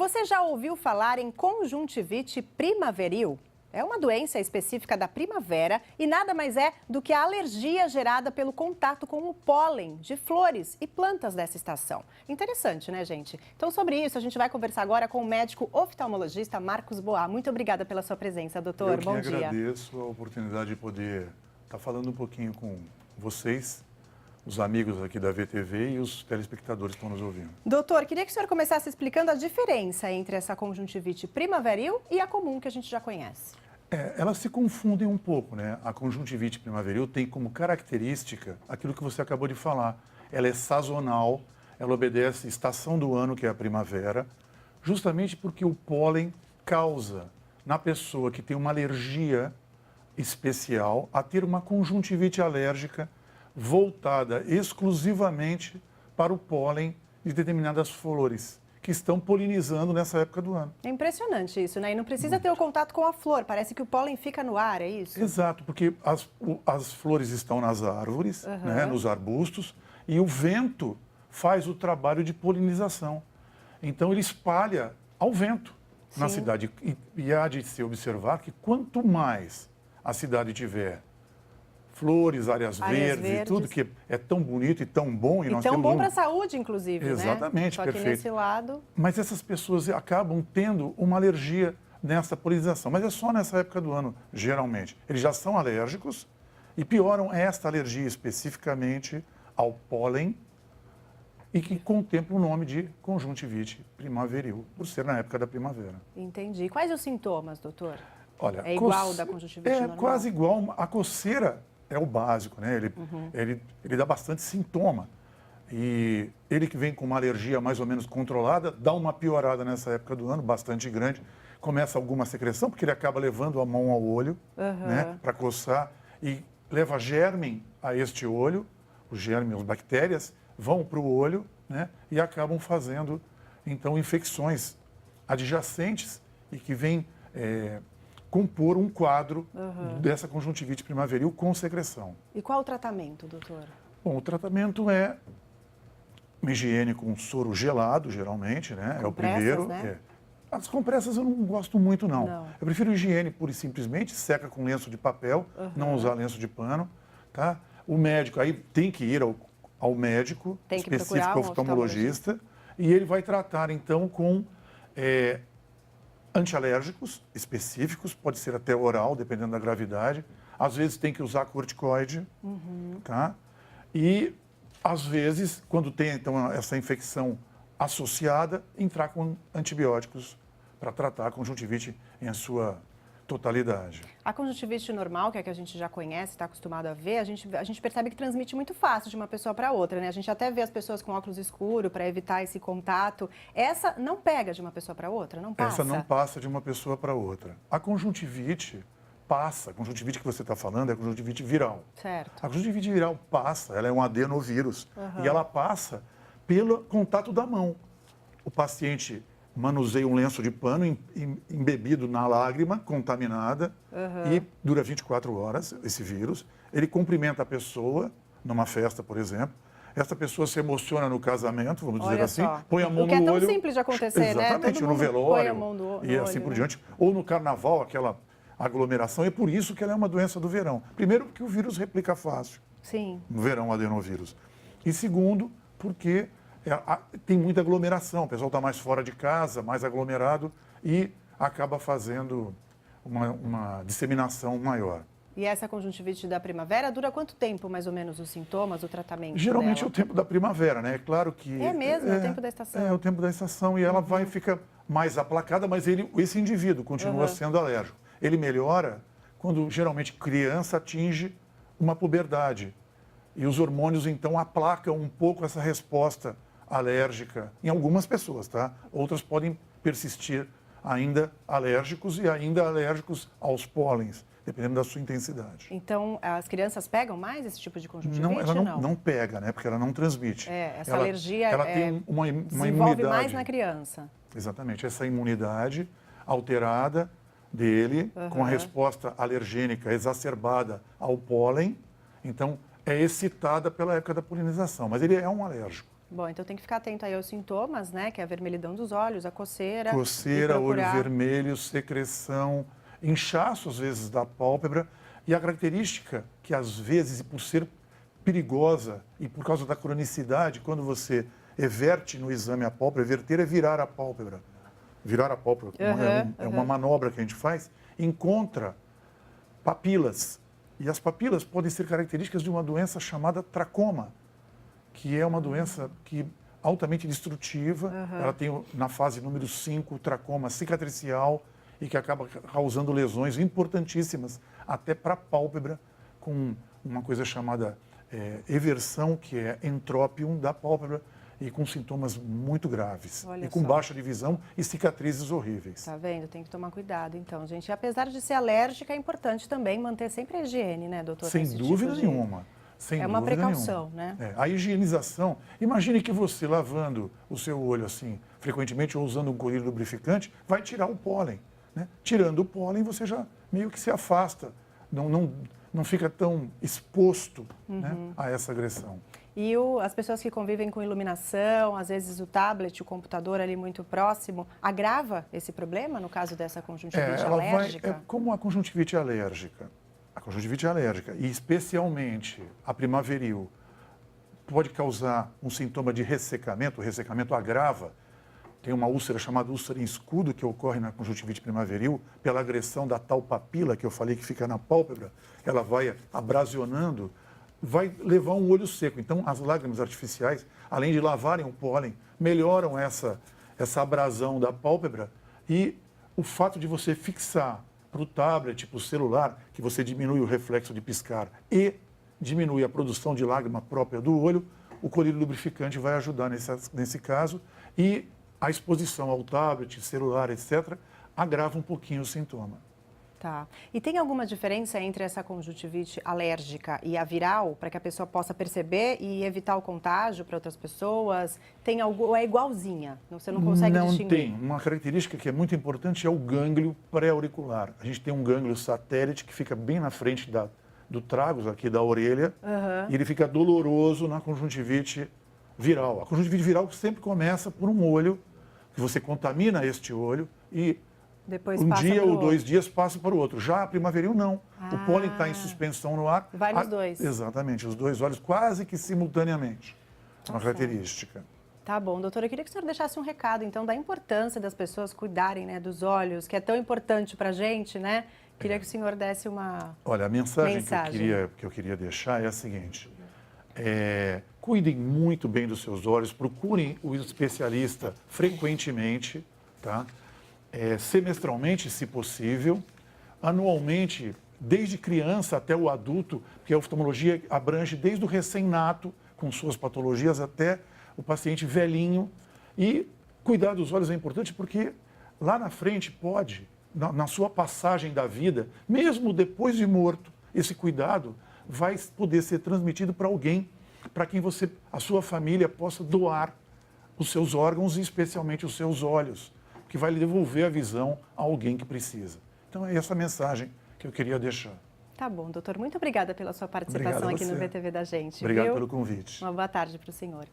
Você já ouviu falar em conjuntivite primaveril? É uma doença específica da primavera e nada mais é do que a alergia gerada pelo contato com o pólen de flores e plantas dessa estação. Interessante, né, gente? Então, sobre isso, a gente vai conversar agora com o médico oftalmologista Marcos Boá. Muito obrigada pela sua presença, doutor. Bom dia. Eu agradeço a oportunidade de poder estar falando um pouquinho com vocês, os amigos aqui da VTV e os telespectadores que estão nos ouvindo. Doutor, queria que o senhor começasse explicando a diferença entre essa conjuntivite primaveril e a comum que a gente já conhece. Elas se confundem um pouco, né? A conjuntivite primaveril tem como característica aquilo que você acabou de falar. Ela é sazonal, ela obedece à estação do ano, que é a primavera, justamente porque o pólen causa na pessoa que tem uma alergia especial a ter uma conjuntivite alérgica voltada exclusivamente para o pólen de determinadas flores que estão polinizando nessa época do ano. É impressionante isso, né? E não precisa ter o contato com a flor, parece que o pólen fica no ar, é isso? Exato, porque as flores estão nas árvores, né, nos arbustos, e o vento faz o trabalho de polinização. Então ele espalha ao vento na cidade. E há de se observar que quanto mais a cidade tiver flores, áreas verdes e tudo, que é tão bonito e tão bom. E tão bom para a saúde, inclusive, exatamente, né? Só perfeito. que nesse lado... Mas essas pessoas acabam tendo uma alergia nessa polinização. Mas é só nessa época do ano, geralmente. Eles já são alérgicos e pioram esta alergia especificamente ao pólen e que contempla o nome de conjuntivite primaveril, por ser na época da primavera. Entendi. Quais os sintomas, doutor? Olha, é igual da conjuntivite normal? É quase igual. A coceira é o básico, né? Ele dá bastante sintoma. E ele que vem com uma alergia mais ou menos controlada, dá uma piorada nessa época do ano, bastante grande. Começa alguma secreção, porque ele acaba levando a mão ao olho, né? Para coçar. E leva germe a este olho, os germes, as bactérias, vão para o olho, né? E acabam fazendo, então, infecções adjacentes e que vêm compor um quadro dessa conjuntivite primaveril com secreção. E qual o tratamento, doutor? Bom, o tratamento é uma higiene com soro gelado, geralmente, né? Compressas, é o primeiro. Né? As compressas eu não gosto muito, não. Eu prefiro higiene pura e simplesmente, seca com lenço de papel, não usar lenço de pano, tá? O médico aí tem que ir ao médico específico, oftalmologista, e ele vai tratar, então, com antialérgicos específicos, pode ser até oral, dependendo da gravidade. Às vezes tem que usar corticoide, tá? E, às vezes, quando tem, então, essa infecção associada, entrar com antibióticos para tratar a conjuntivite em sua totalidade. A conjuntivite normal, que é a que a gente já conhece, está acostumado a ver, a gente percebe que transmite muito fácil de uma pessoa para outra, né? A gente até vê as pessoas com óculos escuros para evitar esse contato. Essa não pega de uma pessoa para outra, não passa? Essa não passa de uma pessoa para outra. A conjuntivite passa, a conjuntivite que você está falando é a conjuntivite viral. Certo. A conjuntivite viral passa, ela é um adenovírus e ela passa pelo contato da mão. O paciente manuseia um lenço de pano embebido na lágrima, contaminada, e dura 24 horas, esse vírus. Ele cumprimenta a pessoa, numa festa, por exemplo. Essa pessoa se emociona no casamento, vamos dizer assim, põe a mão no olho. O que é tão simples de acontecer, né? Exatamente, no velório, põe a mão no olho, e assim por diante. Ou no carnaval, aquela aglomeração. É por isso que ela é uma doença do verão. Primeiro, porque o vírus replica fácil. Sim. No verão, o adenovírus. E segundo, porque tem muita aglomeração, o pessoal está mais fora de casa, mais aglomerado e acaba fazendo uma disseminação maior. E essa conjuntivite da primavera dura quanto tempo, mais ou menos, os sintomas, o tratamento Geralmente dela? é o tempo da primavera, né? É claro que... É mesmo, é o tempo da estação. É o tempo da estação e ela fica mais aplacada, mas esse indivíduo continua sendo alérgico. Ele melhora quando, geralmente, criança atinge uma puberdade. E os hormônios, então, aplacam um pouco essa resposta alérgica em algumas pessoas, tá? Outras podem persistir ainda alérgicos e ainda alérgicos aos pólens, dependendo da sua intensidade. Então, as crianças pegam mais esse tipo de conjuntivite? Não, ela não pega, né? Porque ela não transmite. Essa alergia ela tem uma desenvolve imunidade. mais na criança. Exatamente, essa imunidade alterada dele, com a resposta alergênica exacerbada ao pólen, então é excitada pela época da polinização, mas ele é um alérgico. Bom, então tem que ficar atento aí aos sintomas, né? Que é a vermelhidão dos olhos, a coceira. Coceira, olho vermelho, secreção, inchaço às vezes da pálpebra. E a característica que às vezes, por ser perigosa e por causa da cronicidade, quando você everte no exame a pálpebra, everter é virar a pálpebra. Virar a pálpebra é uma manobra que a gente faz, encontra papilas. E as papilas podem ser características de uma doença chamada tracoma, que é uma doença altamente destrutiva. Ela tem, na fase número 5, o tracoma cicatricial e que acaba causando lesões importantíssimas, até para a pálpebra, com uma coisa chamada eversão, que é entrópion da pálpebra, e com sintomas muito graves. Olha e com só. baixa de visão e cicatrizes horríveis. Tá vendo? Tem que tomar cuidado, então, gente. E apesar de ser alérgica, é importante também manter sempre a higiene, né, doutor? Sem dúvida nenhuma. Sem É uma dúvida precaução, nenhuma. né? A higienização, imagine que você lavando o seu olho assim, frequentemente, ou usando um colírio lubrificante, vai tirar o pólen. Né? Tirando o pólen, você já meio que se afasta, não fica tão exposto né, a essa agressão. E as pessoas que convivem com iluminação, às vezes o tablet, o computador ali muito próximo, agrava esse problema no caso dessa conjuntivite alérgica? Como a conjuntivite alérgica. A conjuntivite alérgica, e especialmente a primaveril, pode causar um sintoma de ressecamento. O ressecamento agrava. Tem uma úlcera chamada úlcera em escudo que ocorre na conjuntivite primaveril pela agressão da tal papila que eu falei que fica na pálpebra. Ela vai abrasionando, vai levar um olho seco. Então, as lágrimas artificiais, além de lavarem o pólen, melhoram essa abrasão da pálpebra. E o fato de você fixar para o tablet, para o celular, que você diminui o reflexo de piscar e diminui a produção de lágrima própria do olho, o colírio lubrificante vai ajudar nesse caso. E a exposição ao tablet, celular, etc., agrava um pouquinho o sintoma. Tá. E tem alguma diferença entre essa conjuntivite alérgica e a viral, para que a pessoa possa perceber e evitar o contágio para outras pessoas? Tem algo, ou é igualzinha? Você não consegue distinguir? Não tem. Uma característica que é muito importante é o gânglio pré-auricular. A gente tem um gânglio satélite que fica bem na frente do tragus, aqui da orelha, e ele fica doloroso na conjuntivite viral. A conjuntivite viral sempre começa por um olho, que você contamina este olho e depois um dia ou 2 outro. dias passa para o outro. Já a primaveril, não. O pólen está em suspensão no ar. Vai nos dois. Exatamente, os dois olhos quase que simultaneamente. É uma característica. Tá bom, doutora, eu queria que o senhor deixasse um recado, então, da importância das pessoas cuidarem, né, dos olhos, que é tão importante para a gente, né? Queria que o senhor desse uma Olha, a mensagem. Que eu queria deixar é a seguinte. Cuidem muito bem dos seus olhos, procurem o especialista frequentemente, tá? Semestralmente, se possível, anualmente, desde criança até o adulto, porque a oftalmologia abrange desde o recém-nato, com suas patologias, até o paciente velhinho. E cuidar dos olhos é importante porque lá na frente pode, na sua passagem da vida, mesmo depois de morto, esse cuidado vai poder ser transmitido para alguém, para quem a sua família possa doar os seus órgãos e especialmente os seus olhos, que vai lhe devolver a visão a alguém que precisa. Então é essa mensagem que eu queria deixar. Tá bom, doutor. Muito obrigada pela sua participação aqui no VTV da gente. Obrigado pelo convite. Uma boa tarde para o senhor.